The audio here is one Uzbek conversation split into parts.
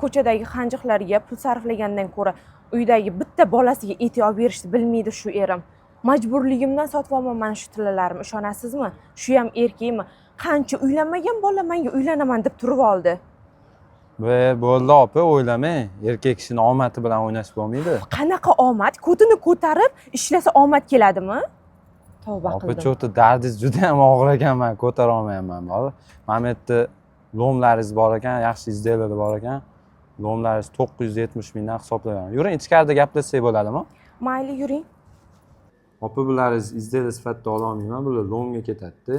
ko'chadagi qanjiqlarga pul sarflagandan ko'ra uydagi bitta bolasiga et olib berishni bilmaydi shu erim. Majburligimdan sotib olman mana shu tillalarni, ishonasizmi? Shu ham erkakmi? Qancha uylanmagan bola menga uylanaman deb turib oldi. Bo'ldi opa, o'ylamang. Erkak kishini omadi bilan o'ynash bo'lmaydi. Qanaqa omad? Ko'tini ko'tarib ishlasa omad keladimi? Tavba Opa, qildim. cho'ti dardingiz juda ham og'ir ekan, men ko'tara olmayapman. Mana bu yerda lomlaringiz bor ekan, yaxshi izdelar bor ekan. Lomlaringiz 970 mingdan hisoblayman. Yuring, ichkarida gaplashsak bo'ladimi? Mayli, yuring. Opa, bularni izdelar sifatida ola olmayman, bular lomga ketadi.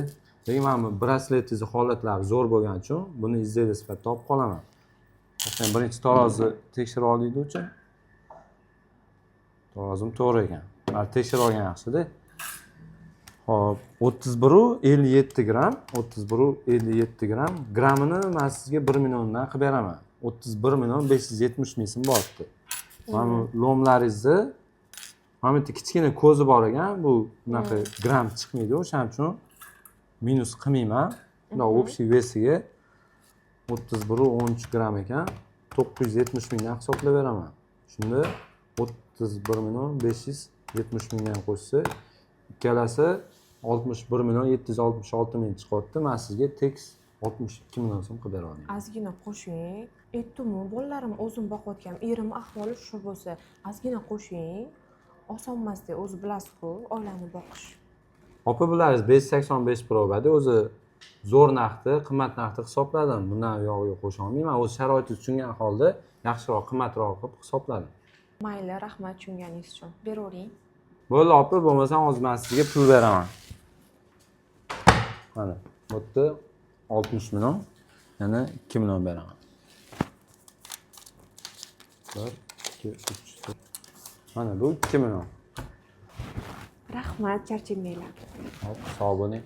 Lekin mana bu brasletingiz holatlari zo'r bo'lgani uchun buni izdelar sifatida olib qolaman. Sen birinchi tarozni tekshirib olaylik-chi. Tarozim to'g'ri ekan. Mana tekshirib olgan yaxshi-da. Hop, 31,57 gram, 31,57 gram. Gramini men sizga 1 milliondan qilib beraman. 31 million 570 ming so'm boribdi. Mana bu lomlaringizni mana bu yerda kichkina ko'zi bor ekan, bu bunaqa gram chiqmaydi, o'shaning uchun minus qilmayman. Bunday общий vesiga 31,13 gram ekan, 970 mingdan hisoblab beraman. Shunda 31 million 570 mingdan qo'shsa, ikkalasi 61 million 766 ming chiqyapti. Men sizga tekis 62 million so'm qilib beraman. Ozgina qo'shing. Aytdim-ku, bolalarim o'zim boqayotgan, erim ahvoli shu bo'lsa, ozgina qo'shing. Oson emas-da, o'zi bilasiz-ku, oilani boqish. Opa, bularning 585 probada o'zi zo'r narxda, qimmat narxda hisobladim. Bundan yog'iga qo'sha olmayman. O'z sharoitingizni tushungan holda yaxshiroq, qimmatroq qilib hisobladim. Mayli, rahmat tushunganingiz uchun. Beravering. Bo'ldi opa, bo'lmasam hozir men sizga pul beraman. Mana, bu yerda 60 million, yana 2 million beraman. 1, 2, 3, 4. Mana bu 2 million. Rahmat, charchamanglar. Hop, sog' bo'ling.